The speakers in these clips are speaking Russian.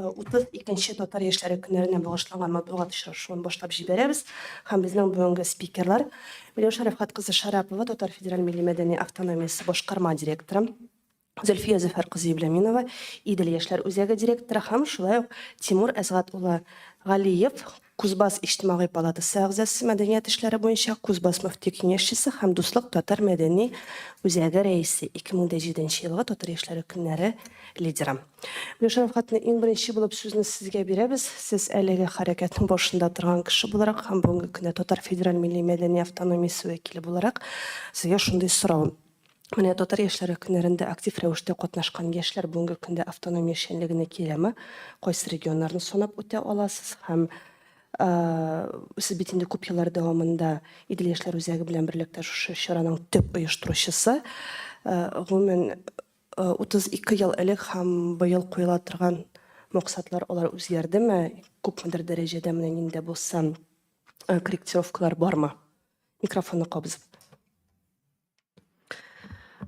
32-нче татар яшьләре көннәренә багышланган матбугат очрашуын башлап җибәрәбез. Һәм безнең бүгенге спикерлар Миләүшә Рәфкать кызы Шарапова, Татар федераль милли мәдәни автономиясе башкарма директоры, Зөлфия Зөфәр кызы Ибраһимова, Идел яшьләр үзәге директоры һәм шулай ук Тимур Әзгат улы Галиев, Кузбасс иҗтимагый палатасы әгъзасы, мәдәният эшләре буенча Кузбасс мөфти киңәшчесе һәм Дуслык татар мәдәни үзәге рәисе, 2007 елгы Татар яшьләре көннәре лидеры. Миләүшә Рәфкатьне иң беренче булып сүзне сезгә бирәбез. Сез әлеге хәрәкәтнең башында торган кеше буларак һәм бүгенге көндә Татар федераль милли мәдәни автономиясе вәкиле буларак сезгә шундый сорау. Менә татар яшьләре көннәрендә актив рәвештә катнашкан яшьләр бүгенге көндә автономия эшчәнлегенә киләме? Кайсы регионнарны санап үтә аласыз? Һәм сез бит инде күп еллар дәвамында Идел яшьләр үзәге белән берлектә шушы чараның төп оештыручысы. Гомумән 32 ел элек һәм быел куела торган максатлар алар үзгәрдеме? Күпмедер дәрәҗәдә менә инде булса корректировкалар бармы? Микрофонны кабызып.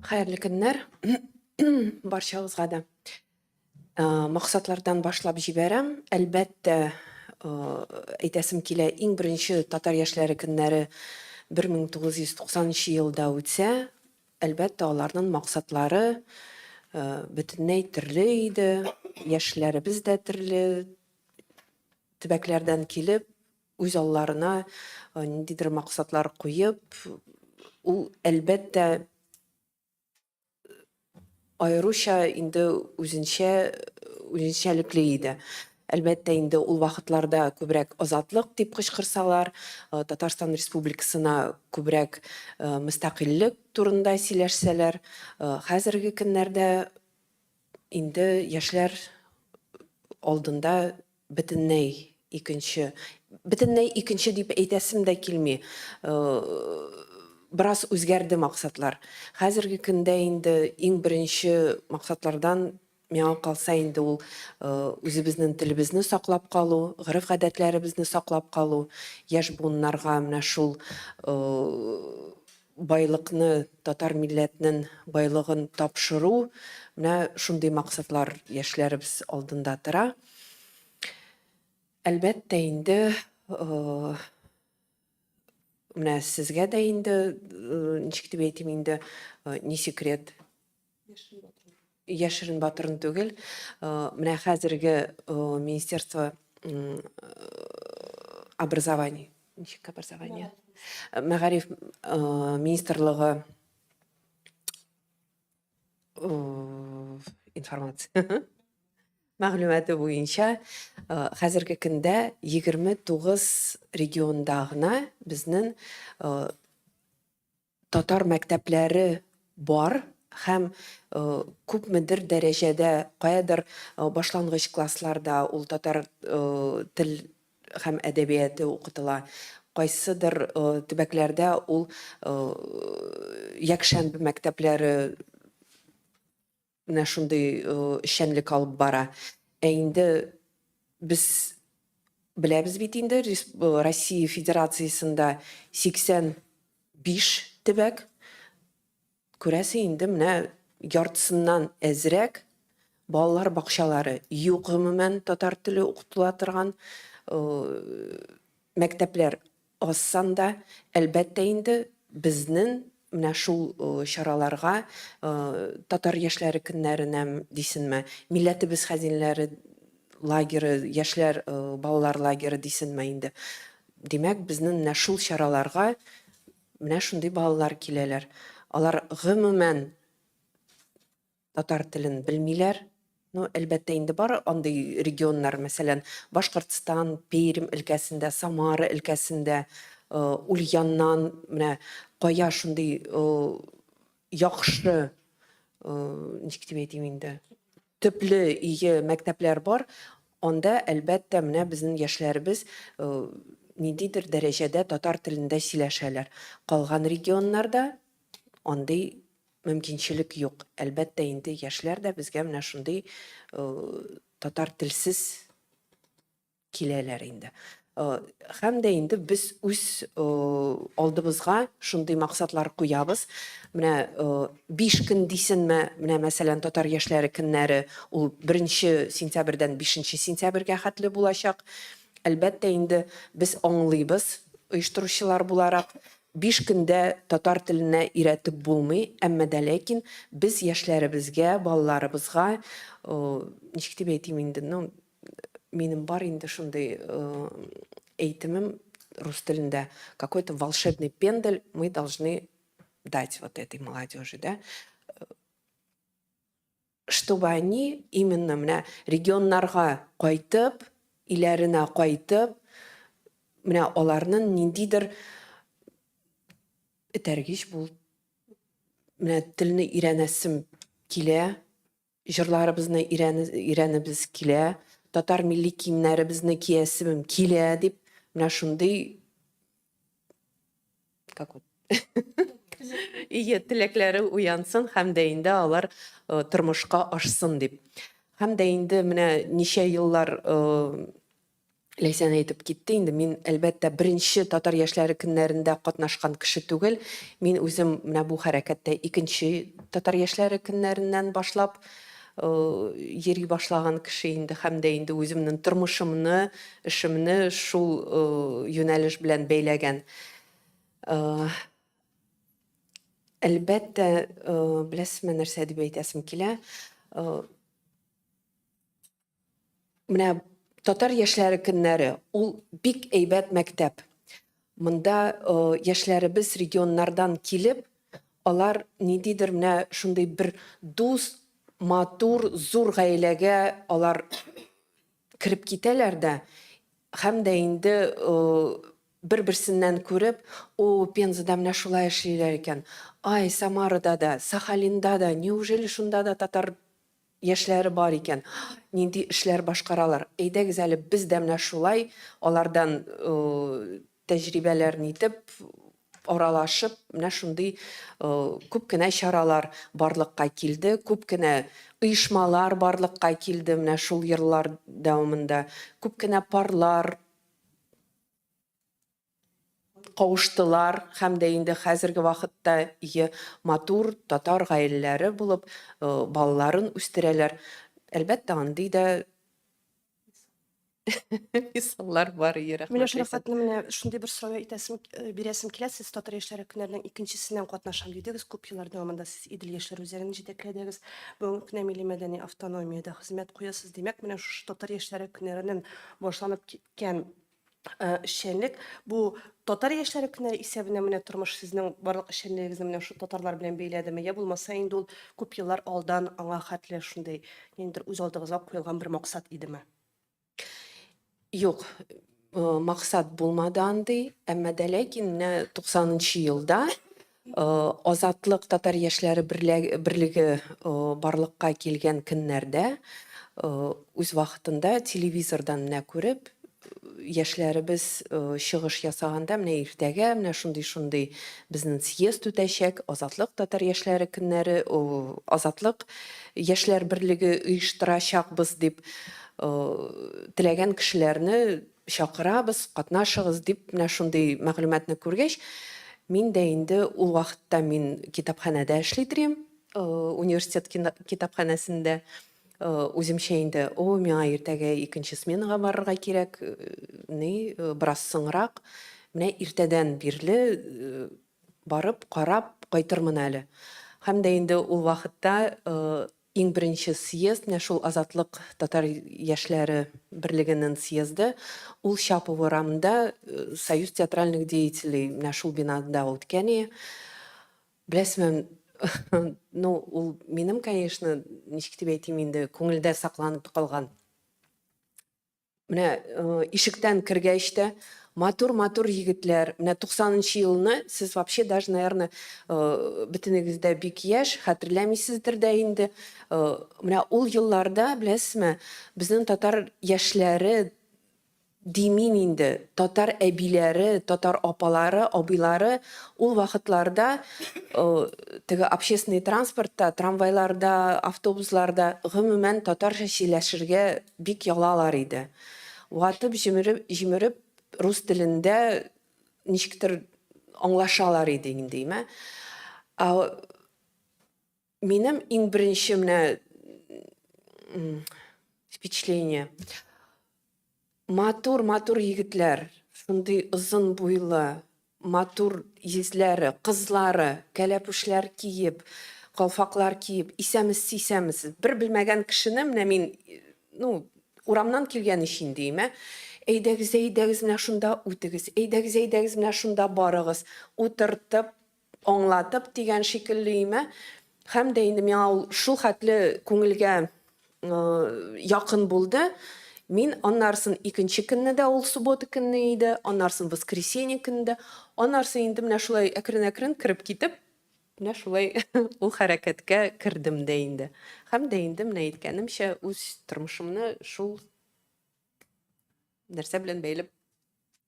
Хәерле көннәр барчагызга да. Максатлардан башлап җибәрәм. Әлбәттә, әйтәсем килә, иң беренче татар яшьләре көннәре 1990 елда үтсә, әлбәттә аларның максатлары бөтенләй төрле иде. Яшьләребез дә төрле төбәкләрдән килеп, үз алларына ниндидер максатлар куеп, ул әлбәттә айруча инде үзенчәлекле иде. Әлбәттә инде ул вакытларда күбрәк азатлык дип кычкырсалар, Татарстан Республикасына күбрәк мөстәкыйльлек турында сөйләшсәләр, хәзерге көннәрдә инде яшьләр алдында бөтенләй икенче дип әйтәсем дә килми. Biraz үзгәрде максатлар. Хәзерге көндә инде иң беренче максатлардан миңа калса инде ул үзебезнең телебезне саклап калу, гырыф-гадәтләребезне саклап калу, яшь буыннарга менә шул байлыкны, татар милләтенең байлыгын тапшыру, менә шундый максатлар яшьләребез алдында тора. Әлбәттә инде менә сезгә дә инде, ничек дип әйтим инде, ни секрет, яшерен батырын түгел. Менә хәзерге Министерство образования, Мәгариф министрлыгы информация мәгълүматы буенча хәзерге көндә 29 регионда гына безнең татар мәктәпләре бар һәм күпмедер дәрәҗәдә каядыр башлангыч классларда ул татар тел һәм әдәбияты укытыла. Кайсыдыр төбәкләрдә ул якшәнбе мәктәпләре менә шундый эшчәнлек алып бара. Инде без беләбез бит инде Россия Федерациясында 85 төбәк. Күрәсе инде менә яртысыннан әзрәк балалар бакчалары юк, гомумән татар теле укытыла торган мәктәпләр азсанда, әлбәттә инде безнең менә шул чараларга татар яшьләре көннәренә дисенме, милләтебез хәзинәләре лагере, яшьләр балалар лагере дисенме инде. Димәк, безнең менә шул чараларга менә шундый балалар киләләр. Алар гомумән татар телен белмиләр. Әлбәттә инде бар андый регионнар, мәсәлән, Башкортстан, Пермь өлкәсендә, Самара өлкәсендә, Ульяннан, менә кая шундый яхшы, ничек дип әйтим инде, төпле ие мәктәпләр бар. Анда әлбәттә менә безнең яшьләребез ниндидер дәрәҗәдә татар телендә сөйләшәләр. Калган регионнарда андый мөмкинчелек юк. Әлбәттә инде яшьләр дә безгә менә шундый татар телсез киләләр инде. Һәм дә инде без үз алдыбызга шундый максатлар куябыз. Менә 5 көн дисенме, менә мәсәлән татар яшьләре көннәре ул 1 сентябрьдән 5 сентябрьгә хәтле булачак. Әлбәттә инде без аңлыйбыз, оештыручылар буларак, 5 көндә татар теленә өйрәтеп булмый, әмма дә ләкин без яшьләребезгә, балаларыбызга, ничек дип әйтим инде, ну, минем бар инде шундый әйтемем рус телендә, какой-то волшебный пендель мы должны дать вот этой молодежи, да, чтобы они именно менә регионнарга кайтып, иләренә кайтып, менә аларның ниндидер этәргич бул, менә телне өйрәнәсем килә, җырларыбызны өйрәнебез килә, татар милли киемнәребезне киясем килә дип, менә шундый, как вот, ие теләкләре уянсын һәм дә инде алар тормышка ашсын дип. Һәм дә инде менә ничә еллар Ләйсән әйтеп китте инде, мин әлбәттә 1 татар яшьләре көннәрендә катнашкан кеше түгел. Мин үзем менә бу хәрәкәттә 2 татар яшьләре көннәреннән башлап йөри башлаган кеше инде һәм дә инде үземнең тормышымны, эшемне шул юнәлеш белән бәйләгән. Әлбәттә, беләсезме нәрсә дип әйтәсем килә? Менә татар яшьләре көннәре ул бик әйбәт мәктәп. Монда яшьләребез регионнардан килеп, алар ниндидер менә шундый бер дус, матур, зур гаиләгә алар кирип китәләр дә, һәм дә инде бер-берсеннән күреп, о, Пензада менә шулай эшлиләр икән, ай, Самарада да, Сахалинда да, неужели шунда да татар яшьләре бар икән, нинди эшләр башкаралар. Әйдәгез әле без дә менә шулай алардан тәҗрибәләрне итеп, аралашып, менә шундый күп кенә чаралар барлыкка килде, күп кенә оешмалар барлыкка килде менә шул еллар дәвамында, күп кенә парлар кавыштылар һәм дә инде хәзерге вакытта матур татар гаиләләре булып балаларын үстерәләр. Әлбәттә, андый да мисаллар бар, Миләүшә рәхмәт. Рәфәтне менә шундый бер сорау бирәсем килә. Сез татар яшьләре көннәренең 2-сеннән катнашам дидегез. Күп еллар дәвамында сез Идел яшьләр үзәген җитәкләдегез. Бүгенге көндә милли мәдәни автономиядә хезмәт куясыз. Димәк, менә шушы татар яшьләре көннәреннән башланып киткән эшчәнлек, бу татар яшьләре көннәре исәбенә менә тормыш сезнең барлык эшчәнлегегезне менә шу татарлар белән бәйләдеме? Я булмаса инде ул күп еллар алдан аңа хәтле шундый ниндидер үз алдыгызга куелган бер максат идеме? Юк, максат булмады андый, әмма дә ләкин менә 90-нчы елда Азатлык татар яшьләре берлеге барлыкка килгән көннәрдә үз вакытында телевизордан менә күреп, яшьләребез чыгыш ясаганда, менә иртәгә менә шундый безнең съезд үтәчәк, Азатлык татар яшьләре көннәре, Азатлык яшьләр берлеге оештырачакбыз дип теләгән кешеләрне чакырабыз, катнашыгыз дип менә шундый мәгълүматны күргәч, мин дә инде ул вакытта мин китапханәдә эшли торам, университет китапханәсендә. Үземчә инде, миңа иртәгә 2 сменага барырга кирәк, бераз соңрак, менә иртәдән бирле барып, карап кайтырмын әле. Һәм дә инде ул вакытта иң беренче съезд, менә шул Азатлык татар яшьләре берлегенең съезды, ул Чапов урамында Союз театральных деятелей менә шул бинада үткән. Беләсезме, ну, ул минем, конечно, ничек дип әйтим инде, күңелдә сакланып калган. Менә ишектән кергәч тә матур егетләр, менә 90-нчы елны сез вообще даже, наверное, бөтенегездә бик яшь, хәтерләмисездер дә инде. Менә ул елларда, беләсезме, безнең татар яшьләре димин инде, татар әбиләре, татар апалары, абыйлары ул вакытларда теге общественный транспортта, трамвайларда, автобусларда гомумән татарча сөйләшергә бик ялалар иде. Ватып җимереп рус телендә ничектер аңлашалар иде инде, әйме. Минем иң беренче менә впечатление. Матур егетләр, шундый озын буйлы, матур йөзләре, кызлары, кәләпүшләр киеп, калфаклар киеп, исәмез. Бер белмәгән кешене менә мин, урамнан килгән ич инде, әйме. Әйдәгез менә шунда үтегез, әйдәгез менә шунда барыгыз, утыртып, аңлатып дигән шикелле, әйме. Һәм дә инде миңа ул шул хәтле күңелгә якын булды. Мин аннарсын икенче көнне дә ул суббота көнне иде, аннарсын воскресенье көнне, аннарсын инде менә шулай әкрен киреп китеп, менә шулай ул хәрәкәткә кирдем дә инде. Һәм дә инде менә әйткәнемчә үз тормышымны шул нәрсә белән бәйлеп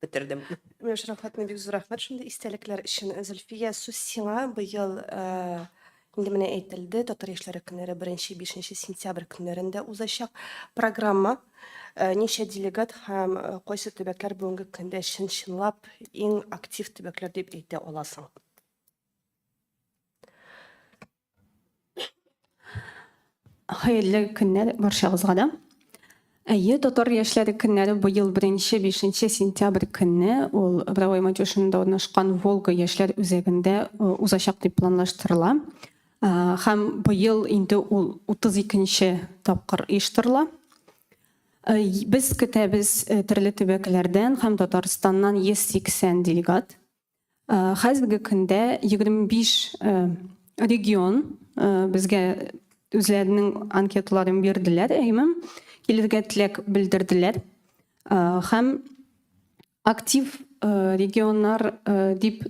бетердем. Миләүшә Рафхатовна, бик зур рәхмәт шундый истәлекләр өчен. Зөлфия, сүз сиңа. Быел инде менә әйтелде, Татар яшьләре көннәре 1-5 сентябрь көннәрендә узачак программа. Ничә делегат һәм кайсы төбәкләр бүгенге көндә чынлап иң актив төбәкләр дип әйтә аласың? Хәерле көннәр барчагызга да. Татар яшьләре көннәре быел 1-5 сентябрь көнне ул Боровой Матюшинда урнашкан Волга яшьләр үзәгендә узачак дип планлаштырыла. Һәм быел инде ул 32нче тапкыр оештырыла. Без көтәбез төрле төбәкләрдән һәм Татарстаннан 180 делегат. Хәзерге көндә 25 регион безгә үзләренең анкеталарын бирделәр, әйме. Килергә теләк белдерделәр. Һәм актив регионнар дип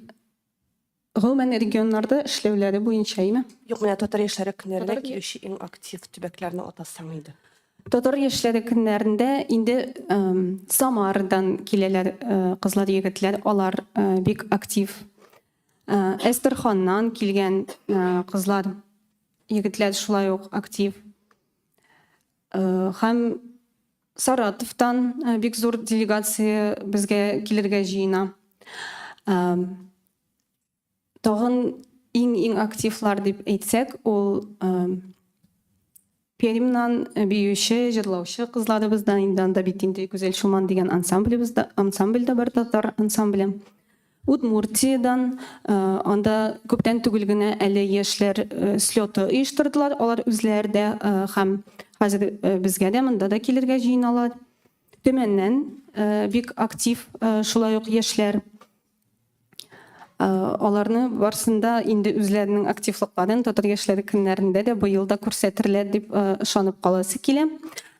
гомумән регионнарда эшләүләре буенча, әйме. Юк, менә Татар яшьләре көннәренә килүче иң актив төбәкләрне атасаң иде. Татар яшьләре көннәрендә инде Самардан киләләр кызлар, егетләр, алар бик актив. Әстерханнан килгән кызлар, егетләр шулай ук актив. Һәм Саратовтан бик зур делегация безгә килергә җыена. Тагын иң активлар дип әйтсәк, ул Пермнан биюче, җырлаучы кызларыбыздан инде бит инде Гүзәл Шуман дигән ансамбльдә бар, татар ансамбле. Удмуртиядан анда күптән түгел генә әле яшьләр слеты оештырдылар, алар үзләре дә һәм хәзер безгә дә монда да килергә җыеналар. Төмәннән бик актив шулай ук яшьләр. Аларны барсында инде үзләренең активлыкларын Татар яшьләре көннәрендә дә быел да күрсәтерләр дип ышанып каласы килә.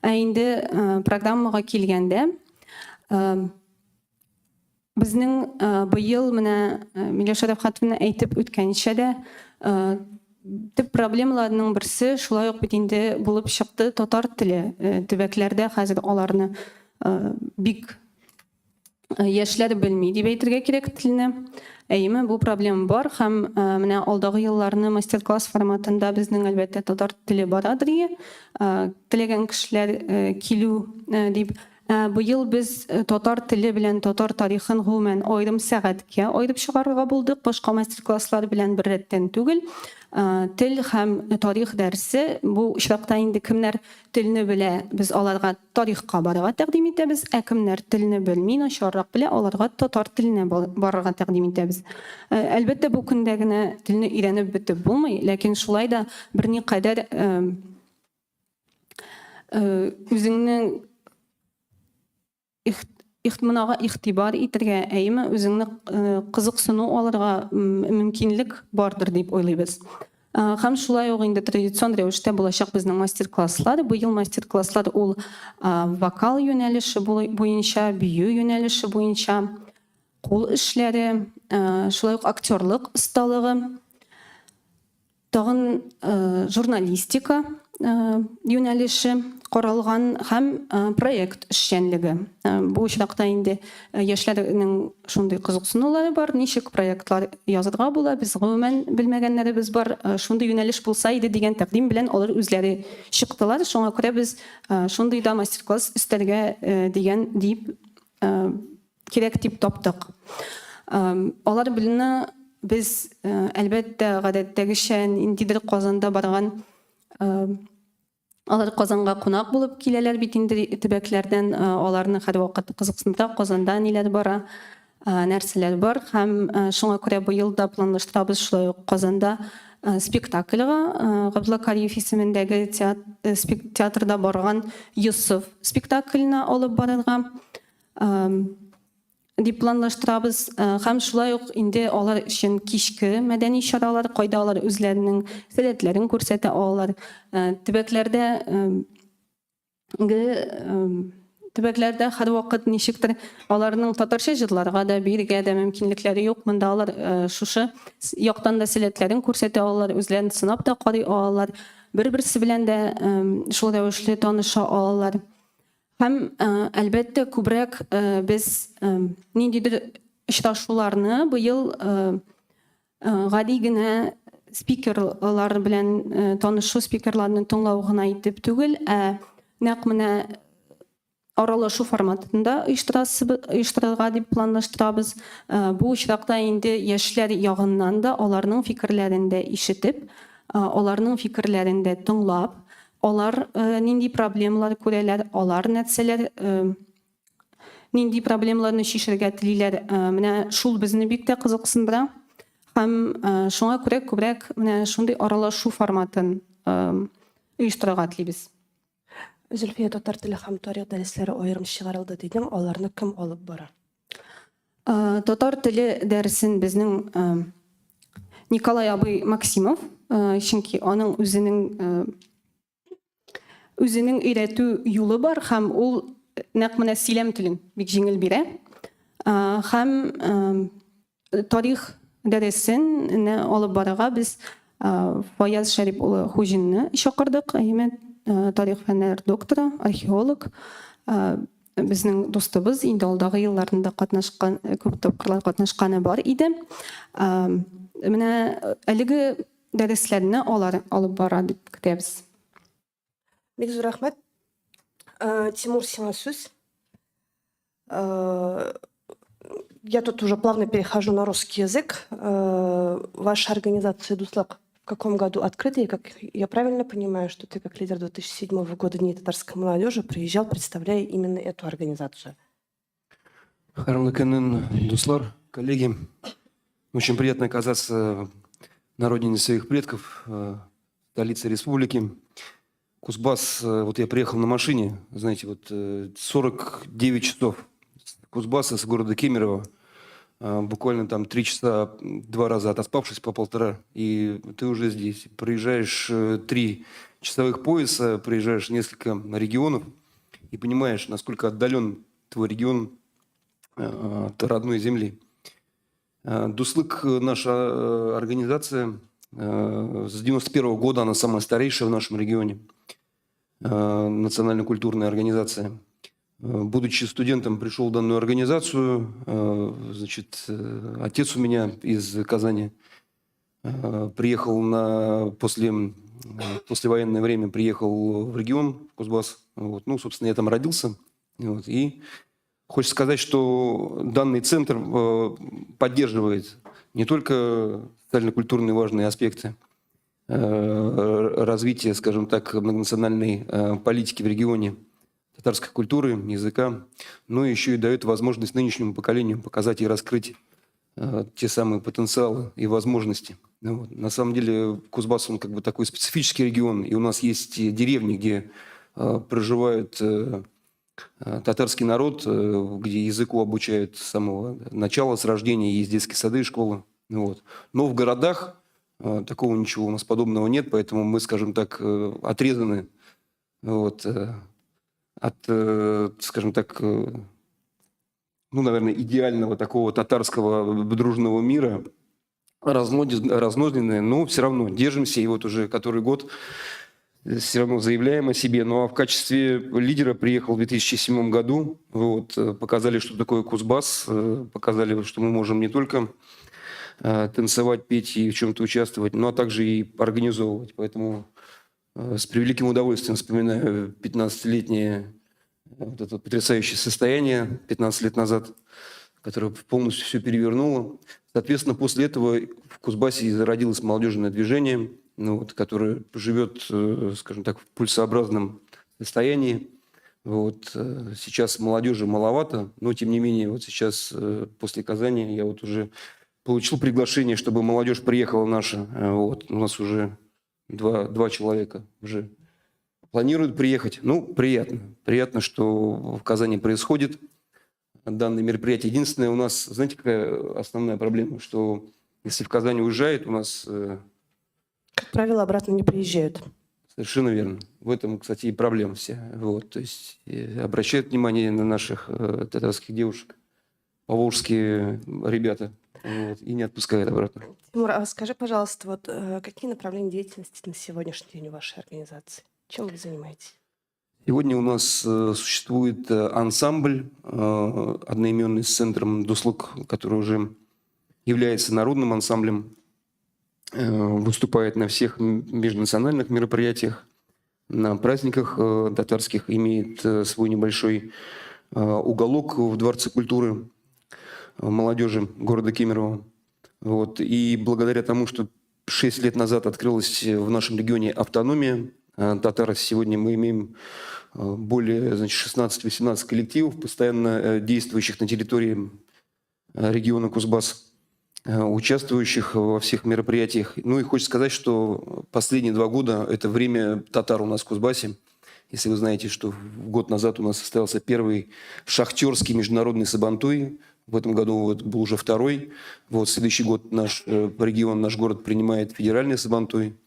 Инде программага килгәндә безнең быел менә Миләүшә Рафхатовна әйтеп үткәнчә дә төп проблемаларның берсе шулай ук бит инде булып чыкты татар теле. Төбәкләрдә хәзер аларны бик яшьләр белми дип әйтергә кирәк телне. Әйме, бу проблема бар һәм менә алдагы елларны мастер-класс форматында безнең әлбәттә татар теле барадыр. Теләгән кешеләр килү дип. Быел без татар теле белән татар тарихын гомумән аерым сәгатькә аерып чыгарырга булдык. Башка мастер-класслар белән бер рәттән түгел. Тел һәм тарих дәрсе, бу очракта инде кемнәр телне белә, без аларга тарихка барырга тәкъдим итәбез, кемнәр телне белми, начаррак белә, аларга татар теленә барырга тәкъдим итәбез. Әлбәттә бу көндә генә телне өйрәнеп бетеп булмый, ләкин шулай да берникадәр үзеңнең ихтималга игътибар итәргә, әйме, үзеңне кызыксыну алырга мөмкинлек бардыр дип уйлыйбыз. Һәм шулай ук инде традицион рәвештә булачак безнең мастер-класслар. Быел мастер-класслар ул вокал юнәлеше буенча, бию юнәлеше буенча, кул эшләре, шулай ук актерлык осталыгы, тагын журналистика юнәлеше каралган һәм проект эшчәнлеге. Бу очракта инде яшьләрнең шундый кызыксынулары бар, ничек проектлар язырга була, без гомумән белмәгәннәребез бар, шундый юнәлеш булса иде дигән тәкъдим белән алар үзләре чыктылар. Шуңа күрә без шундый да мастер-класс өстәргә дигән дип керек дип таптык. Алар белән без әлбәттә гадәттәгечә ниндидер Казанда барган алар Казанга кунак булып киләләр бит инде төбәкләрдән, аларны һәрвакыт кызыксындыра Казанда ниләр бара, нәрсәләр бар һәм шуңа күрә быел да планлаштырабыз шулай ук Казанда спектакльгә Габдулла Кариев исемендәге театрда барган Юсуф спектакленә алып барырга дип планлаштырабыз һәм шулай ук инде алар өчен кичке мәдәни чаралар, кайда алар үзләренең сәләтләрен күрсәтә алалар. Төбәкләрдә һәрвакыт ничектер аларның татарча җырларга да бирергә дә мөмкинлекләре юк. Монда алар шушы яктан да сәләтләрен күрсәтә алалар, үзләрен сынап та карый алалар, бер-берсе белән дә шул рәвешле таныша алалар. Һәм әлбәттә күбрәк без ниндидер очрашуларны быел гади генә спикерлар белән танышу, спикерларны тыңлау гына итеп түгел, нәкъ менә аралашу форматында оештырырга дип планлаштырабыз. Бу очракта инде яшьләр ягыннан да аларның фикерләрен дә ишетеп, аларның фикерләрен дә тыңлап, алар нинди проблемалар күрәләр, алар нәрсәләр нинди проблемаларны чишергә телиләр, менә шул безне бик тә кызыксындыра. Һәм шуңа күрә күбрәк менә шундый аралашу форматын оештырырга телибез. Зөлфия, татар теле һәм тарих дәресләре аерым чыгарылды дидең, аларны кем алып бара? Татар теле дәресен безнең Николай абый Максимов, чөнки аның үзенең өйрәтү юлы бар һәм ул нәкъ менә сөйләм телен бик җиңел бирә. Һәм тарих дәресен алып барырга без Фаяз Шәрип улы Хуҗинны чакырдык, тарих фәннәре докторы, археолог. Безнең дустыбыз, инде алдагы елларында катнашкан, күп тапкырлар катнашканы бар иде. Менә әлеге дәресләрне алып бара дип көтәбез. Бик зур рәхмәт. Тимур, сиңа сүз. Я тут уже плавно перехожу на русский язык. Ваша организация «Дуслак» в каком году открыта? И как я правильно понимаю, что ты как лидер 2007 года Дней татарской молодежи приезжал, представляя именно эту организацию? Хармлыканын, Дуслар, коллеги, очень приятно оказаться на родине своих предков, столице республики. Кузбасс, вот я приехал на машине, знаете, вот 49 часов с Кузбасса, с города Кемерово, буквально там 3 часа, 2 раза отоспавшись по 1,5, и ты уже здесь. Проезжаешь 3 часовых пояса, проезжаешь несколько регионов и понимаешь, насколько отдален твой регион от родной земли. Дуслык, наша организация, с 91 года она самая старейшая в нашем регионе, национально-культурная организация. Будучи студентом, пришел в данную организацию. Значит, отец у меня из Казани приехал послевоенное время приехал в регион, в Кузбасс. Вот. Ну, собственно, я там родился. Вот. И хочется сказать, что данный центр поддерживает не только социально-культурные важные аспекты развития, скажем так, многонациональной политики в регионе, татарской культуры, языка, но еще и дает возможность нынешнему поколению показать и раскрыть те самые потенциалы и возможности. Вот. На самом деле Кузбасс, он как бы такой специфический регион, и у нас есть деревни, где проживает татарский народ, где языку обучают с самого начала, с рождения, есть детские сады и школы. Вот. Но в городах такого ничего у нас подобного нет, поэтому мы, скажем так, отрезаны вот, от, скажем так, ну, наверное, идеального такого татарского дружного мира, разнозленные, но все равно держимся, и вот уже который год все равно заявляем о себе. Ну а в качестве лидера приехал в 2007 году, вот, показали, что такое Кузбасс, показали, что мы можем не только танцевать, петь и в чем-то участвовать, но также и организовывать. Поэтому с превеликим удовольствием вспоминаю 15-летнее вот это вот потрясающее состояние 15 лет назад, которое полностью все перевернуло. Соответственно, после этого в Кузбассе зародилось молодежное движение, ну, вот, которое живет, скажем так, в пульсообразном состоянии. Вот, сейчас молодежи маловато, но тем не менее, вот сейчас после Казани я вот уже получил приглашение, чтобы молодежь приехала наша. Вот, у нас уже два человека уже планируют приехать. Ну, приятно. Приятно, что в Казани происходит данное мероприятие. Единственное, у нас, знаете, какая основная проблема? Что если в Казани уезжает, у нас... Как правило, обратно не приезжают. Совершенно верно. В этом, кстати, и проблема вся. Вот, то есть обращают внимание на наших татарских девушек, поволжские ребята, вот, и не отпускают обратно. Тимур, а скажи, пожалуйста, вот какие направления деятельности на сегодняшний день у вашей организации? Чем вы занимаетесь? Сегодня у нас существует ансамбль одноименный с центром Дуслук, который уже является народным ансамблем, выступает на всех межнациональных мероприятиях, на праздниках татарских, имеет свой небольшой уголок в Дворце культуры молодежи города Кемерово. Вот. И благодаря тому, что 6 лет назад открылась в нашем регионе автономия татар, сегодня мы имеем более 16-18 коллективов, постоянно действующих на территории региона Кузбасс, участвующих во всех мероприятиях. Ну и хочется сказать, что последние 2 года – это время татар у нас в Кузбассе. Если вы знаете, что год назад у нас состоялся первый шахтерский международный сабантуй, в этом году это был уже 2-й. Вот, следующий год наш регион, наш город принимает федеральный сабантуй.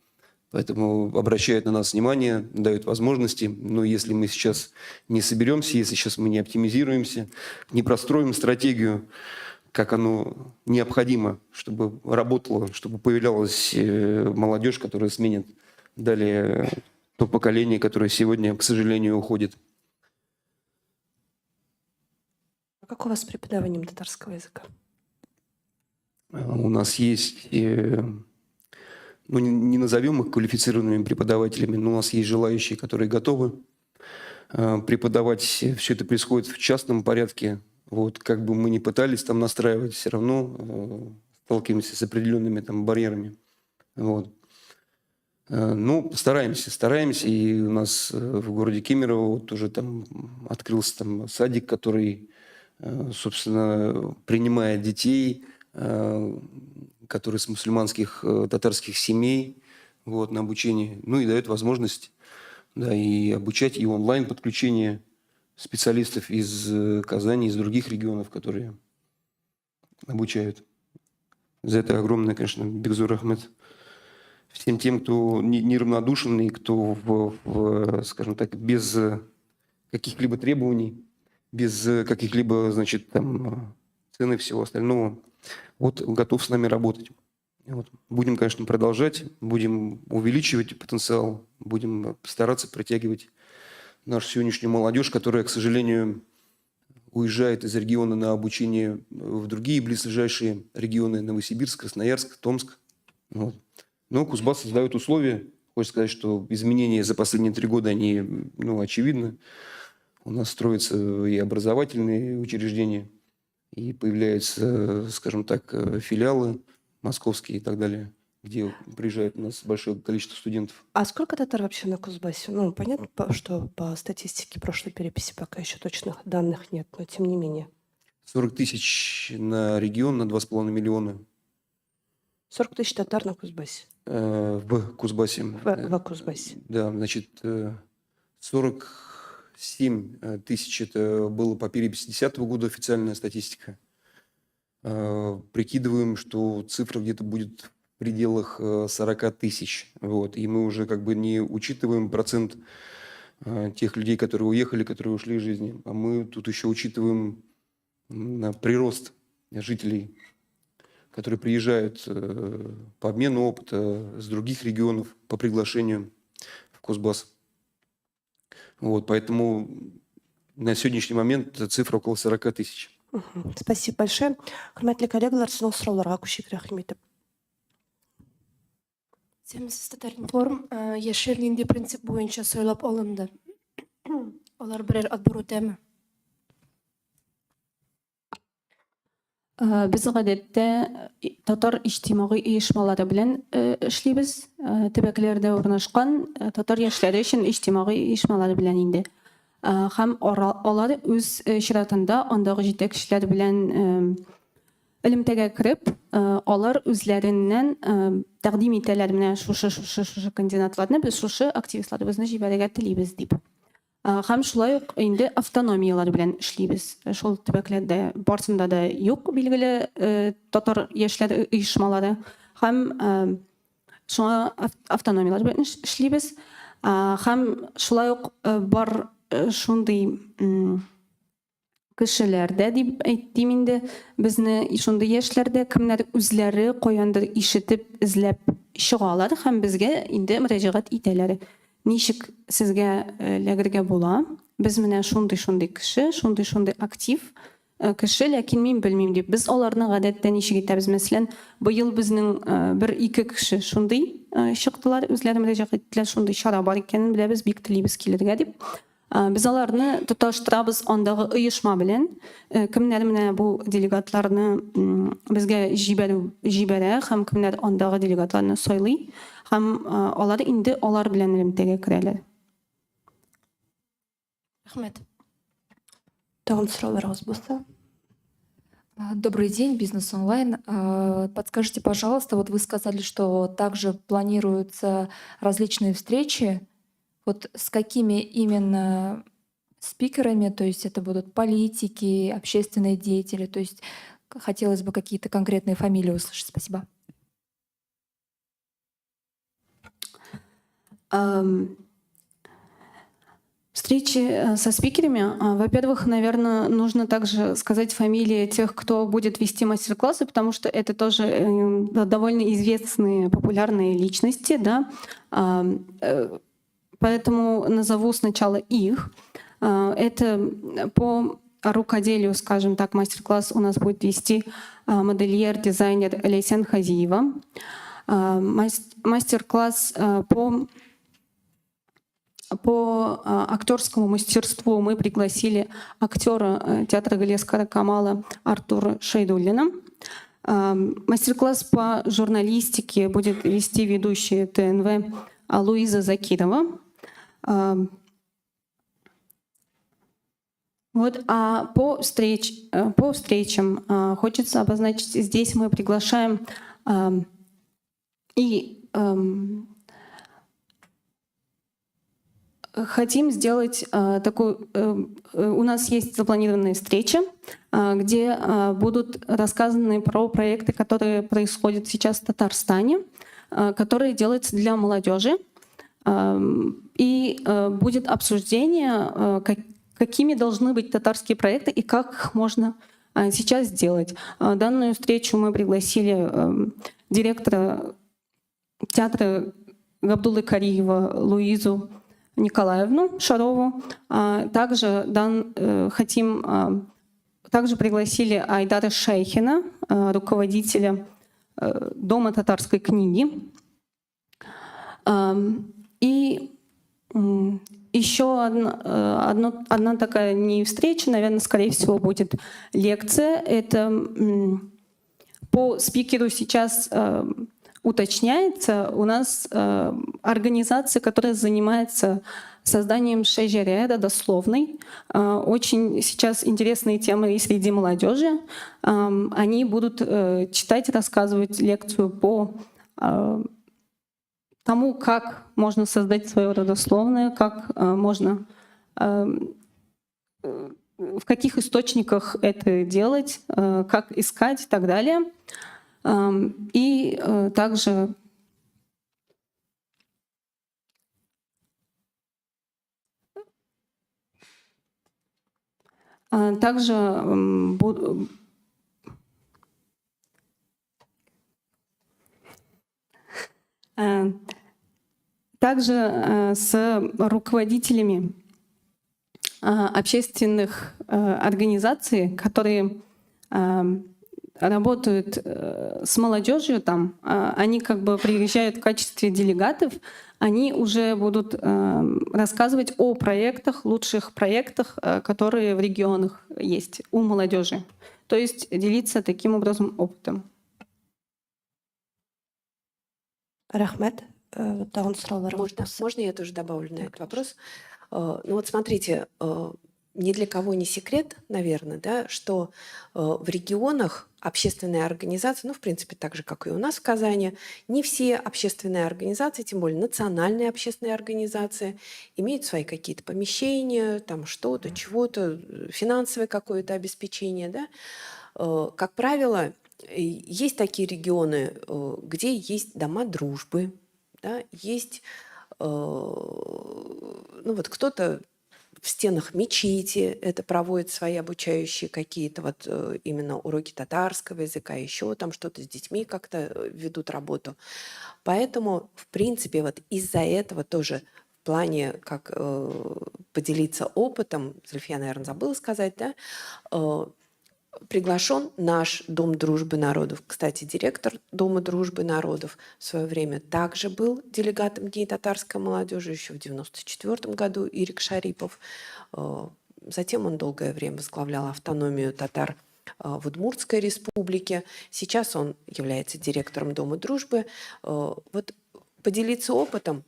Поэтому обращает на нас внимание, дает возможности. Но если мы сейчас не соберемся, если сейчас мы не оптимизируемся, не простроим стратегию, как оно необходимо, чтобы работало, чтобы появлялась молодежь, которая сменит далее то поколение, которое сегодня, к сожалению, уходит. А как у вас с преподаванием татарского языка? У нас есть, ну, не назовем их квалифицированными преподавателями, но у нас есть желающие, которые готовы преподавать. Все это происходит в частном порядке. Вот, как бы мы ни пытались там настраивать, все равно сталкиваемся с определенными там барьерами. Вот. Ну, стараемся. И у нас в городе Кемерово вот уже там открылся там садик, который, собственно, принимает детей, которые с мусульманских татарских семей, вот, на обучение. Ну и дает возможность, да, и обучать, и онлайн-подключение специалистов из Казани, из других регионов, которые обучают. За это огромное, конечно, Бекзур Ахмед. Всем тем, кто неравнодушен и кто, скажем так, без каких-либо требований, без каких-либо, значит, там, цен и всего остального, вот готов с нами работать. Вот. Будем, конечно, продолжать, будем увеличивать потенциал, будем стараться притягивать нашу сегодняшнюю молодежь, которая, к сожалению, уезжает из региона на обучение в другие близлежащие регионы: Новосибирск, Красноярск, Томск. Вот. Но Кузбасс создает условия. Хочется сказать, что изменения за последние 3 года, они, ну, очевидны. У нас строятся и образовательные учреждения, и появляются, скажем так, филиалы московские и так далее, где приезжает у нас большое количество студентов. А сколько татар вообще на Кузбассе? Ну, понятно, что по статистике прошлой переписи пока еще точных данных нет, но тем не менее. 40 тысяч на регион, на 2,5 миллиона 40 тысяч татар на Кузбассе. в Кузбассе. В Кузбассе. Да, значит, 47 тысяч это было по переписи 2010 года официальная статистика. Прикидываем, что цифра где-то будет в пределах 40 тысяч. Вот. И мы уже как бы не учитываем процент тех людей, которые уехали, которые ушли из жизни, а мы тут еще учитываем прирост жителей, которые приезжают по обмену опыта с других регионов по приглашению в Кузбасс. Вот, поэтому на сегодняшний момент цифра около 40 тысяч. Спасибо большое. Hürmetli коллегалар, сіздің сұрауларға көшейік. Рахмет. Семіз татар информ яшел нинди принцип боюнча сойлап алынды. Алар берер отбор үтәме? Без гадәттә татар иҗтимагый оешмалары белән эшлибез. Төбәкләрдә урнашкан татар яшьләре өчен иҗтимагый оешмалары белән инде. Һәм алар үз чиратында андагы җитәкчеләр белән элемтәгә кереп, алар үзләреннән тәкъдим итәләр менә шушы кандидатларны без шушы активистларыбызны җибәрергә телибез дип. Һәм шулай ук инде автономиялар белән эшлибез. Шул төбәкләрдә барысында да юк билгеле татар яшьләр оешмалары. Һәм шуңа автономиялар белән эшлибез. Һәм шулай ук бар шундый кешеләрдә дип әйтим инде, безне шундый яшьләрдә кемнәр үзләре каяндыр ишетеп, эзләп чыгалар һәм безгә инде мөрәҗәгать итәләр. Ничек сезгә эләгергә була? Без менә шундый кеше, шундый актив кеше, ләкин мин белмим дип. Без аларны гадәттә ничек итәбез? Мәсәлән, быел безнең 1-2 кеше шундый чыктылар, үзләре мөрәҗәгать иттеләр, шундый чара бар икәнен беләбез, бик телибез килергә дип. Biz аларны тоташтырабыз андагы оешма белән. Кемнәр менә бу делегатларны безгә җибәрә һәм кемнәр андагы делегатларны сайлый һәм алар инде алар белән элемтәгә керәләр. Рәхмәт. Тагын сорауларыгыз булса? Добрый день, Бизнес онлайн. Подскажите, пожалуйста, вот вы сказали, что также планируются различные встречи. Вот с какими именно спикерами, то есть это будут политики, общественные деятели, то есть хотелось бы какие-то конкретные фамилии услышать. Спасибо. Встречи со спикерами. Во-первых, наверное, нужно также сказать фамилии тех, кто будет вести мастер-классы, потому что это тоже довольно известные, популярные личности, да. Поэтому назову сначала их. Это по рукоделию, скажем так, мастер-класс у нас будет вести модельер, дизайнер Лейсен Хазиева. Мастер-класс по актерскому мастерству мы пригласили актера театра Галескара Камала Артура Шайдуллина. Мастер-класс по журналистике будет вести ведущая ТНВ Луиза Закирова. Вот, по встречам хочется обозначить, здесь мы приглашаем и хотим сделать такую... У нас есть запланированные встречи, где будут рассказаны про проекты, которые происходят сейчас в Татарстане, которые делаются для молодежи. И будет обсуждение, какими должны быть татарские проекты и как их можно сейчас сделать. Данную встречу мы пригласили директора театра Габдуллы Кариева Луизу Николаевну Шарову. Также также пригласили Айдара Шейхина, руководителя Дома татарской книги. И еще одна такая не встреча, наверное, скорее всего, будет лекция. Это по спикеру сейчас уточняется. У нас организация, которая занимается созданием шежере родословной. Очень сейчас интересные темы и среди молодежи. Они будут читать, рассказывать лекцию по тому, как можно создать свое родословное, как можно, в каких источниках это делать, как искать и так далее. И также с руководителями общественных организаций, которые работают с молодежью там, они как бы приезжают в качестве делегатов, они уже будут рассказывать о проектах, лучших проектах, которые в регионах есть у молодежи. То есть делиться таким образом опытом. Рахмет. Тагын сорауларыңыз болса. Можно я тоже добавлю на этот вопрос? Ну вот смотрите, ни для кого не секрет, наверное, да, что в регионах общественные организации, ну, в принципе, так же, как и у нас в Казани, не все общественные организации, тем более национальные общественные организации, имеют свои какие-то помещения, там что-то, чего-то, финансовое какое-то обеспечение, да. Как правило, есть такие регионы, где есть дома дружбы, да, есть, ну вот кто-то в стенах мечети это проводит свои обучающие какие-то вот именно уроки татарского языка, еще там что-то с детьми как-то ведут работу. Поэтому, в принципе, вот из-за этого тоже в плане, как поделиться опытом, Зульфия, наверное, забыла сказать, да, приглашен наш Дом дружбы народов. Кстати, директор Дома дружбы народов в свое время также был делегатом Дней татарской молодежи еще в 1994 году, Ирик Шарипов. Затем он долгое время возглавлял автономию татар в Удмуртской республике. Сейчас он является директором Дома дружбы. Вот поделиться опытом.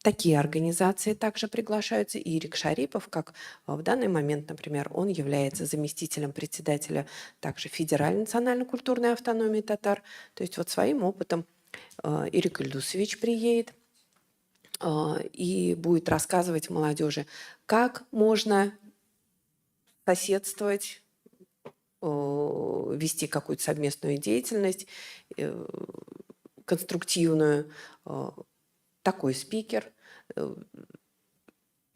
Такие организации также приглашаются. И Ирик Шарипов, как в данный момент, например, он является заместителем председателя также Федеральной национально-культурной автономии татар. То есть вот своим опытом Ирик Ильдусович приедет и будет рассказывать молодежи, как можно соседствовать, вести какую-то совместную деятельность, конструктивную. Такой спикер.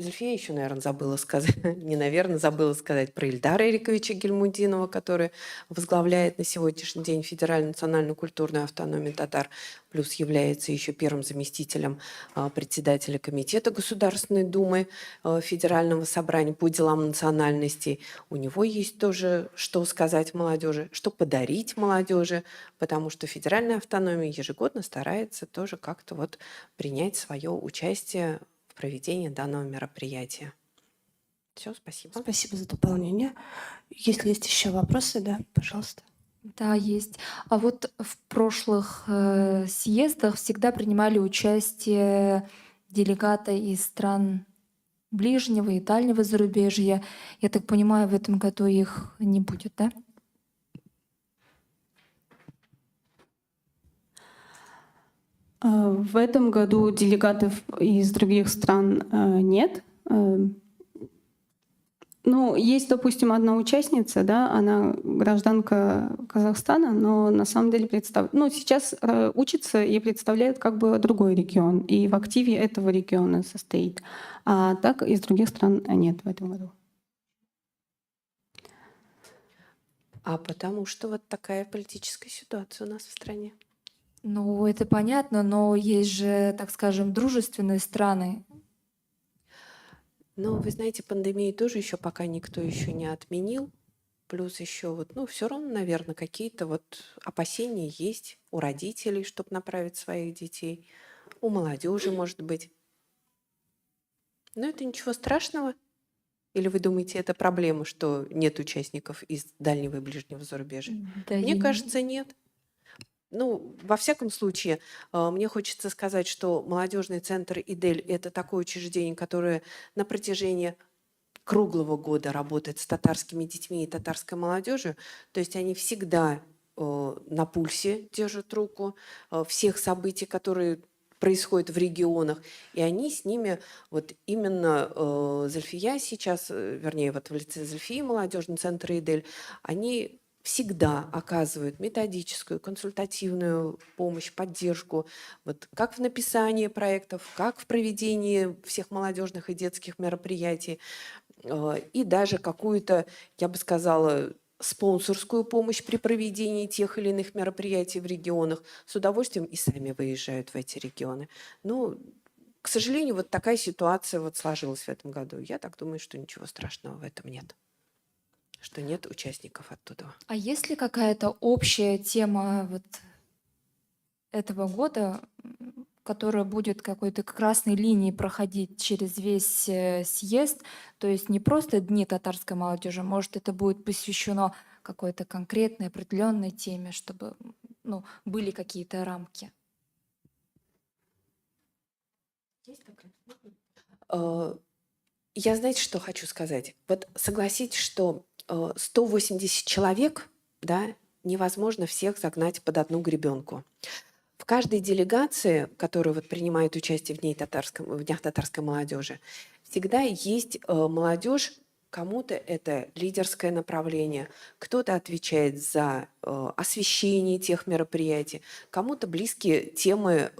Зульфия еще, наверное, забыла сказать, не наверное, забыла сказать про Ильдара Эриковича Гельмудинова, который возглавляет на сегодняшний день Федеральную национальную культурную автономию татар, плюс является еще первым заместителем председателя Комитета Государственной Думы Федерального собрания по делам национальностей. У него есть тоже что сказать молодежи, что подарить молодежи, потому что Федеральная автономия ежегодно старается тоже как-то вот принять свое участие в проведении данного мероприятия. Все, спасибо. Спасибо за дополнение. Если есть еще вопросы, да, пожалуйста. Да, есть. А вот в прошлых съездах всегда принимали участие делегаты из стран ближнего и дальнего зарубежья. Я так понимаю, в этом году их не будет, да? В этом году делегатов из других стран нет. Ну, есть, допустим, одна участница, да, она гражданка Казахстана, но на самом деле сейчас учится и представляет как бы другой регион, и в активе этого региона состоит. А так из других стран нет в этом году. А потому что вот такая политическая ситуация у нас в стране. Ну, это понятно, но есть же, так скажем, дружественные страны. Но вы знаете, пандемию тоже еще пока никто еще не отменил. Плюс еще вот, ну, все равно, наверное, какие-то вот опасения есть у родителей, чтобы направить своих детей, у молодежи, может быть. Но это ничего страшного. Или вы думаете, это проблема, что нет участников из дальнего и ближнего зарубежья? Да, Мне я кажется, нет. Ну, во всяком случае, мне хочется сказать, что молодежный центр «Идель» — это такое учреждение, которое на протяжении круглого года работает с татарскими детьми и татарской молодежью. То есть они всегда на пульсе держат руку всех событий, которые происходят в регионах, и они с ними, вот именно Зульфия сейчас, вернее, вот в лице Зульфии, молодежный центр «Идель», они всегда оказывают методическую, консультативную помощь, поддержку, вот как в написании проектов, как в проведении всех молодежных и детских мероприятий, и даже какую-то, я бы сказала, спонсорскую помощь при проведении тех или иных мероприятий в регионах. С удовольствием и сами выезжают в эти регионы. Ну, к сожалению, вот такая ситуация вот сложилась в этом году. Я так думаю, что ничего страшного в этом нет. Что нет участников оттуда. А есть ли какая-то общая тема вот этого года, которая будет какой-то красной линией проходить через весь съезд, то есть не просто Дни татарской молодежи, может, это будет посвящено какой-то конкретной, определенной теме, чтобы ну, были какие-то рамки. Э, Я, знаете, что хочу сказать? Вот согласитесь, что 180 человек, да, невозможно всех загнать под одну гребенку. В каждой делегации, которая вот принимает участие в Днях татарской молодежи, всегда есть молодежь. Кому-то это лидерское направление, кто-то отвечает за освещение тех мероприятий, кому-то близкие темы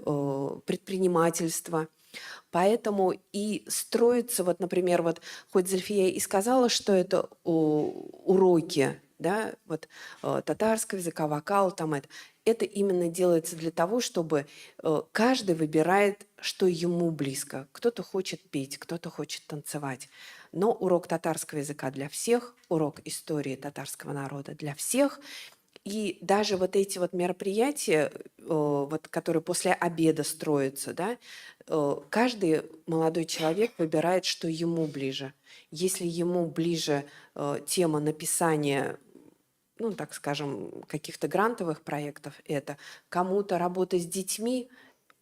предпринимательства. Поэтому и строится, вот, например, вот хоть Зульфия и сказала, что это уроки, да, вот татарского языка, вокал, там это именно делается для того, чтобы каждый выбирает, что ему близко. Кто-то хочет петь, кто-то хочет танцевать. Но урок татарского языка для всех, урок истории татарского народа для всех. И даже вот эти вот мероприятия, вот, которые после обеда строятся, да, каждый молодой человек выбирает, что ему ближе. Если ему ближе тема написания, ну, так скажем, каких-то грантовых проектов, это кому-то работа с детьми,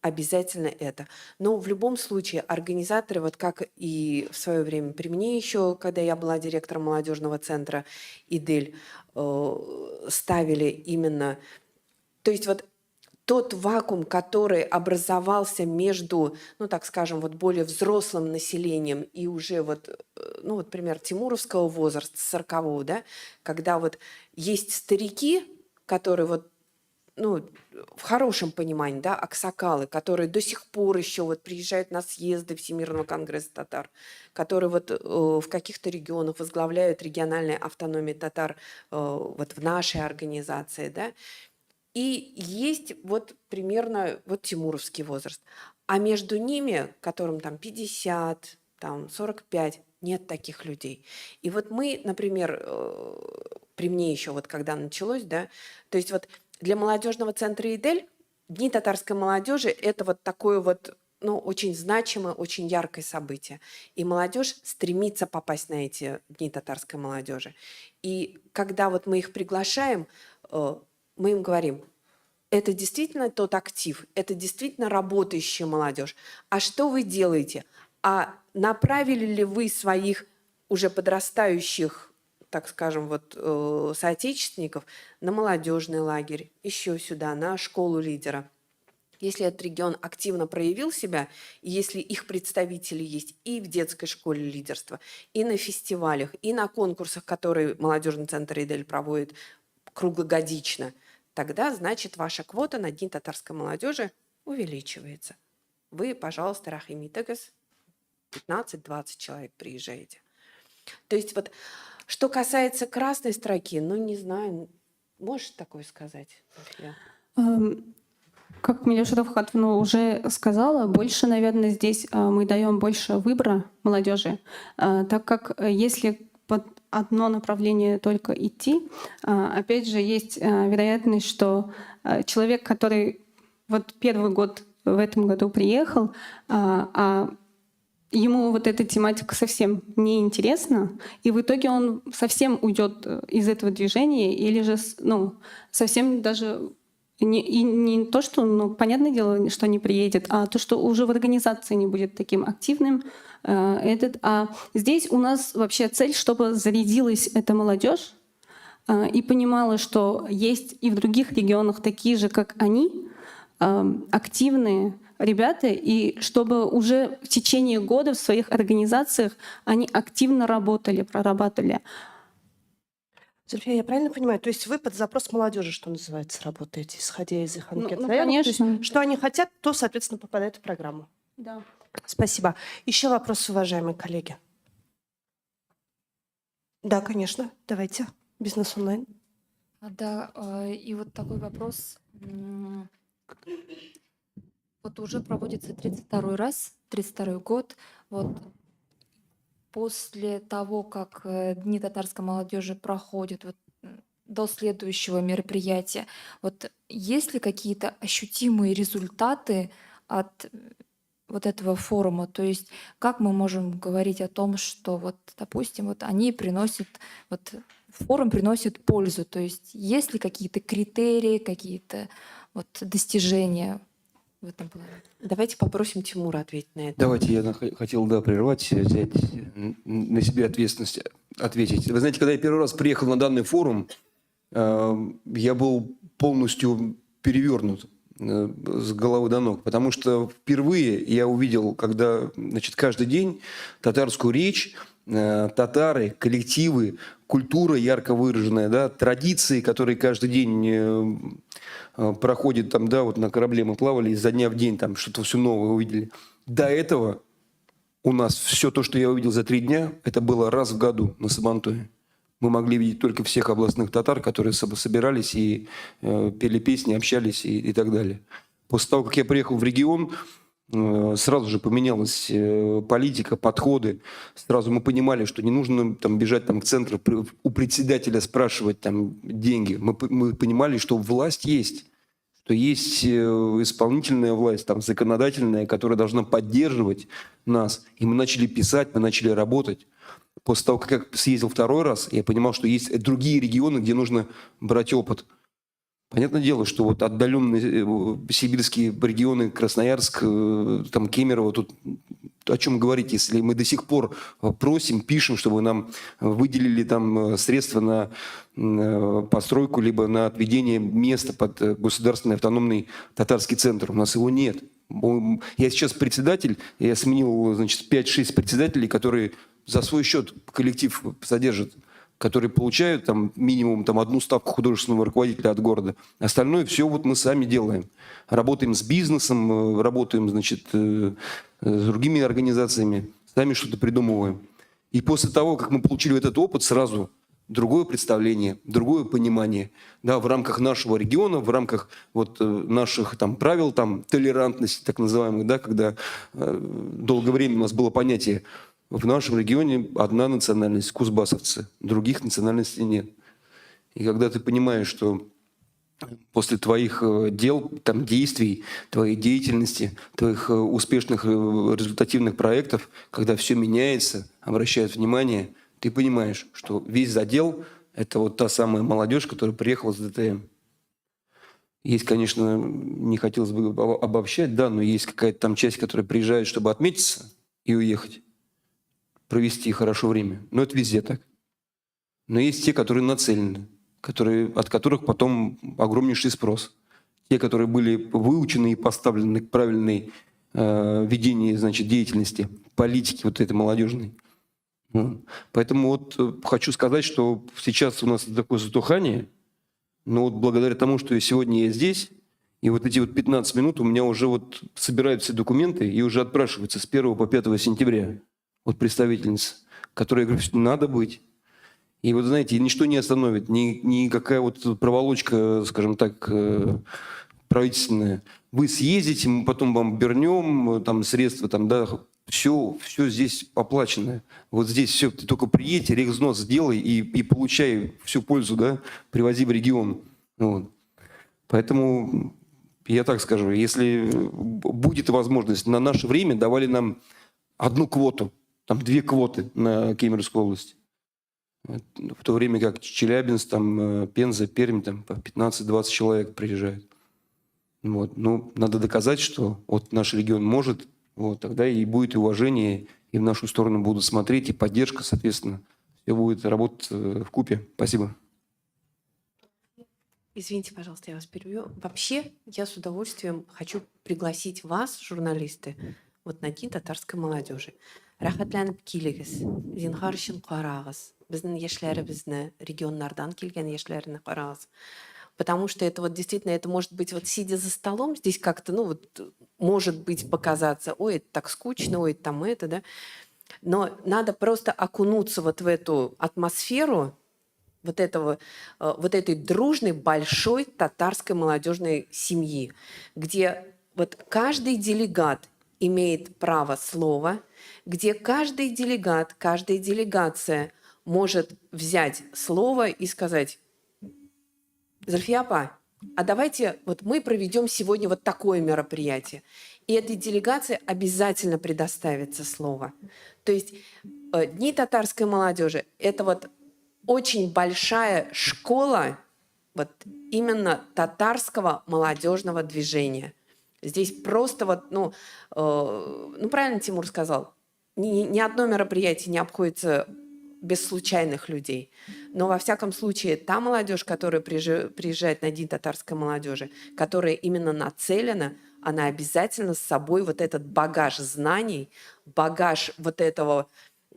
обязательно это. Но в любом случае организаторы, вот как и в свое время при мне еще, когда я была директором молодежного центра «Идель», ставили именно... То есть вот тот вакуум, который образовался между, ну, так скажем, вот более взрослым населением и уже вот, ну, вот пример тимуровского возраста, 40-го, да, когда вот есть старики, которые вот, ну, в хорошем понимании, да, аксакалы, которые до сих пор еще вот приезжают на съезды Всемирного конгресса татар, которые вот в каких-то регионах возглавляют региональные автономии татар вот в нашей организации, да, и есть вот примерно вот тимуровский возраст. А между ними, которым там 50, там 45, нет таких людей. И вот мы, например, при мне еще вот когда началось, да, то есть вот для молодежного центра «Идель» Дни татарской молодежи – это вот такое вот, ну, очень значимое, очень яркое событие. И молодежь стремится попасть на эти Дни татарской молодежи. И когда вот мы их приглашаем, мы им говорим, это действительно тот актив, это действительно работающая молодежь. А что вы делаете? А направили ли вы своих уже подрастающих, так скажем, вот соотечественников на молодежный лагерь, еще сюда, на школу лидера? Если этот регион активно проявил себя, и если их представители есть и в детской школе лидерства, и на фестивалях, и на конкурсах, которые молодежный центр «Идель» проводит круглогодично, тогда, значит, ваша квота на Дни татарской молодежи увеличивается. Вы, пожалуйста, рахимитагас, 15-20 человек приезжаете. То есть вот, что касается красной строки, ну, не знаю, можешь такое сказать, Зульфия? Как Милюша Равхатовна уже сказала, больше, наверное, здесь мы даем больше выбора молодежи, так как если под одно направление только идти, опять же, есть вероятность, что человек, который вот первый год в этом году приехал, а ему вот эта тематика совсем не интересна, и в итоге он совсем уйдет из этого движения, или же, ну, совсем даже не то, что, ну, понятное дело, что не приедет, а то, что уже в организации не будет таким активным. А здесь у нас вообще цель, чтобы зарядилась эта молодежь и понимала, что есть и в других регионах такие же, как они, активные ребята, и чтобы уже в течение года в своих организациях они активно работали, прорабатывали. Зульфия, я правильно понимаю? То есть вы под запрос молодежи, что называется, работаете, исходя из их анкет? Ну, заявок? То есть конечно. что они хотят, то, соответственно, попадает в программу. Да. Спасибо. Еще вопрос, уважаемые коллеги. Да, конечно. Давайте. Бизнес онлайн. Да, и вот такой вопрос. Вот уже проводится 32-й раз, 32-й год. Вот после того, как Дни татарской молодежи проходят, вот, до следующего мероприятия, вот есть ли какие-то ощутимые результаты от вот этого форума? То есть как мы можем говорить о том, что вот, допустим, вот они приносят, вот форум приносит пользу? То есть есть ли какие-то критерии, какие-то вот достижения в этом плане? Давайте попросим Тимура ответить на это. Давайте, я хотел, да, прервать, взять на себя ответственность, ответить. Вы знаете, когда я первый раз приехал на данный форум, я был полностью перевернут с головы до ног, потому что впервые я увидел, когда, значит, каждый день татарскую речь, татары, коллективы, культура ярко выраженная, да, традиции, которые каждый день проходят там, да, вот на корабле мы плавали, изо дня в день там что-то все новое увидели. До этого у нас все то, что я увидел за 3 дня, это было раз в году на Сабантуе. Мы могли видеть только всех областных татар, которые собирались и пели песни, общались и так далее. После того, как я приехал в регион, сразу же поменялась политика, подходы. Сразу мы понимали, что не нужно там, бежать там, к центру, у председателя спрашивать там, деньги. Мы понимали, что власть есть. Что есть исполнительная власть, там, законодательная, которая должна поддерживать нас. И мы начали писать, мы начали работать. После того, как я съездил второй раз, я понимал, что есть другие регионы, где нужно брать опыт. Понятное дело, что вот отдаленные сибирские регионы, Красноярск, там Кемерово, тут о чем говорить, если мы до сих пор просим, пишем, чтобы нам выделили там средства на постройку, либо на отведение места под государственный автономный татарский центр. У нас его нет. Я сейчас председатель, я сменил, значит, 5-6 председателей, которые за свой счет коллектив содержат, которые получают там минимум там, 1 ставку художественного руководителя от города. Остальное все вот мы сами делаем. Работаем с бизнесом, работаем, значит, с другими организациями, сами что-то придумываем. И после того, как мы получили этот опыт, сразу другое представление, другое понимание, да, в рамках нашего региона, в рамках вот наших там правил, там толерантности так называемых, да, когда долгое время у нас было понятие: в нашем регионе одна национальность – кузбассовцы, других национальностей нет. И когда ты понимаешь, что после твоих дел, там, действий, твоей деятельности, твоих успешных результативных проектов, когда все меняется, обращают внимание, ты понимаешь, что весь задел – это вот та самая молодежь, которая приехала с ДТМ. Есть, конечно, не хотелось бы обобщать, да, но есть какая-то там часть, которая приезжает, чтобы отметиться и уехать, провести хорошо время. Но это везде так. Но есть те, которые нацелены, от которых потом огромнейший спрос. Те, которые были выучены и поставлены к правильной ведению, значит, деятельности, политики вот этой молодежной. Поэтому вот хочу сказать, что сейчас у нас такое затухание, но вот благодаря тому, что сегодня я здесь, и вот эти вот 15 минут у меня уже вот собирают все документы и уже отпрашиваются с 1 по 5 сентября. Вот представительница, которая говорит, что надо быть. И вот знаете, ничто не остановит, никакая вот проволочка, скажем так, правительственная. Вы съездите, мы потом вам вернем там средства, там, да, все здесь оплачено. Вот здесь все, ты только приедь, рехвзнос сделай и получай всю пользу, да, привози в регион. Вот. Поэтому я так скажу, если будет возможность, на наше время давали нам 1 квоту, там 2 квоты на Кемеровскую область. В то время как Челябинск, там, Пенза, Пермь, там по 15-20 человек приезжают. Вот. Ну, надо доказать, что вот наш регион может, вот, тогда и будет и уважение, и в нашу сторону будут смотреть, и поддержка, соответственно. Все будет работать вкупе. Спасибо. Извините, пожалуйста, я вас перебью. Вообще, я с удовольствием хочу пригласить вас, журналисты, вот на День татарской молодежи. Рахатланып килегез, зинхар өчен карагыз. Безнең яшьләребезне, регионнардан килгән яшьләрне карагыз. Потому что это вот действительно, это может быть вот сидя за столом, здесь как-то, ну вот, может быть показаться, ой, это так скучно, ой, там это, да. Но надо просто окунуться вот в эту атмосферу вот этой дружной, большой татарской молодежной семьи, где вот каждый делегат имеет право слова, где каждый делегат, каждая делегация может взять слово и сказать: Зульфия апа, а давайте вот мы проведем сегодня вот такое мероприятие. И этой делегации обязательно предоставится слово. То есть Дни татарской молодежи – это вот очень большая школа вот именно татарского молодежного движения. Здесь просто вот, правильно Тимур сказал, ни одно мероприятие не обходится без случайных людей. Но во всяком случае, та молодежь, которая приезжает на День татарской молодежи, которая именно нацелена, она обязательно с собой вот этот багаж знаний, багаж вот этого,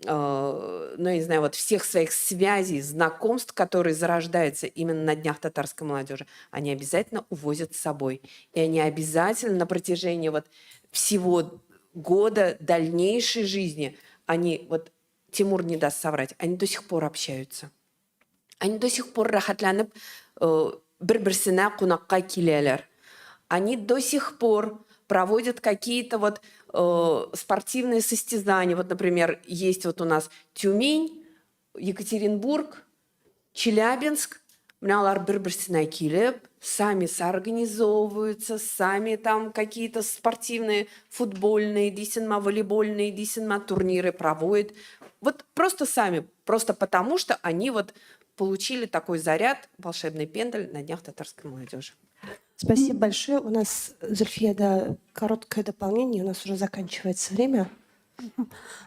я не знаю, вот всех своих связей, знакомств, которые зарождаются именно на Днях татарской молодежи, они обязательно увозят с собой. И они обязательно на протяжении вот всего года дальнейшей жизни, они, вот Тимур не даст соврать, они до сих пор общаются. Они до сих пор рахатланып бір-бірсіне қонаққа келелер. Они до сих пор проводят какие-то вот спортивные состязания. Вот, например, есть вот у нас Тюмень, Екатеринбург, Челябинск. Мыналар бір-бірсіне келіп, сами соорганизовываются, сами там какие-то спортивные, футбольные, дейсінма, волейбольные, дейсінма турниры проводят. Вот просто сами, просто потому что они вот получили такой заряд, волшебный пендаль на Днях татарской молодежи. Спасибо большое. У нас, Зульфия, да, короткое дополнение. У нас уже заканчивается время.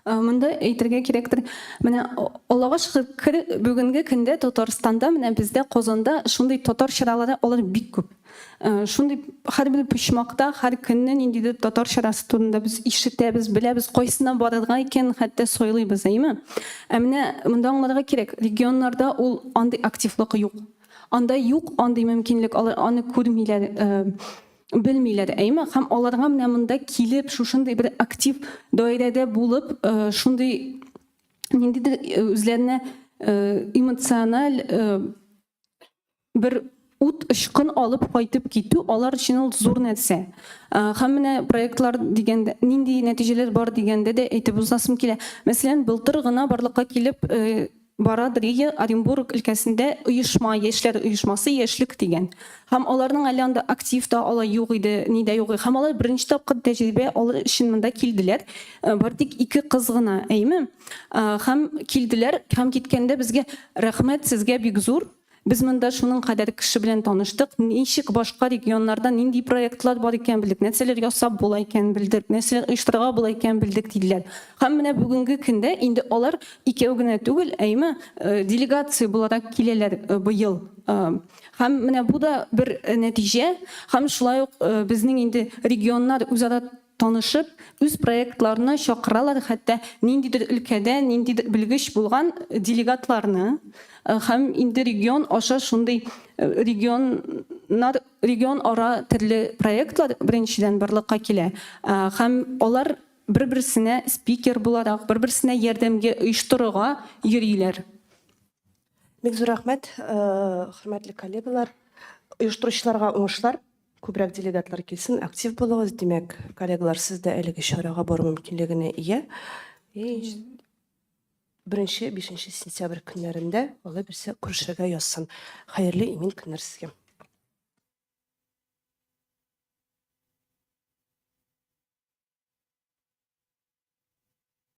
Мында әйтергә кирәктер, менә Аллага шөкер, бүгенге көндә Татарстанда, менә бездә Казанда шундый татар чаралары алар бик күп. Шундый һәрбер почмакта, һәр көнне ниндидер татар чарасы турында без ишетәбез, беләбез, кайсына барырга икән, хәтта сойлыйбыз, әйме? Менә монда аңларга кирәк, регионнарда ул андый активлык юк. Анда юк андый мөмкинлек, алар аны күрмиләр, белмиләр, әйме? Һәм аларга менә монда килеп, шушындый бер актив даирәдә булып, шундый ниндидер үзләренә эмоциональ бер ут ышкын алып кайтып китү, алар өчен ул зур нәрсә. Һәм менә проектлар дигәндә, нинди нәтиҗәләр бар дигәндә дә әйтеп узасым килә. Мәсәлән, былтыр гына барлыкка килеп Барадыр Оренбург өлкәсендә оешма, яшьләр оешмасы яшьлек дигән. Һәм аларның әле анда актив та алай юк иде, ни дә юк. Һәм алар беренче тапкыр тәҗрибә алар өчен монда килделәр. Бар тик 2 кыз гына, әйме? Һәм килделәр, һәм киткәндә безгә рәхмәт сезгә бик зур. Biz монда шуның кадәр кеше белән таныштык. Ничек башка регионнарда нинди проектлар бар икән белдек, нәрсәләр ясап була икән белдек, нәрсәләр оештырырга була икән белдек диделәр. Һәм менә бүгенге көндә инде алар икәү генә түгел, әйме, делегация буларак киләләр быел. Һәм менә бу да бер нәтиҗә, һәм шулай ук безнең инде регионнар үзара танышып, үз проектларына чакыралар, хәтта ниндидер өлкәдә, ниндидер белгеч булган делегатларны, һәм инде регион аша шундый регион ара төрле проектлар беренчедән барлыкка килә. Һәм алар бер-берсенә спикер буларак, бер-берсенә ярдәмгә оештырырга йөриләр. Бик зур рәхмәт, хөрмәтле коллегалар. Оештыручыларга уңышлар, күбрәк делегатлар килсен, актив булыгыз. Димәк, коллегалар, сез дә әлеге чарага бару мөмкинлегенә ия. 1-5 сентябрь көннәрендә алай берсе күрешергә язсын. Хәерле имин көннәр сезгә.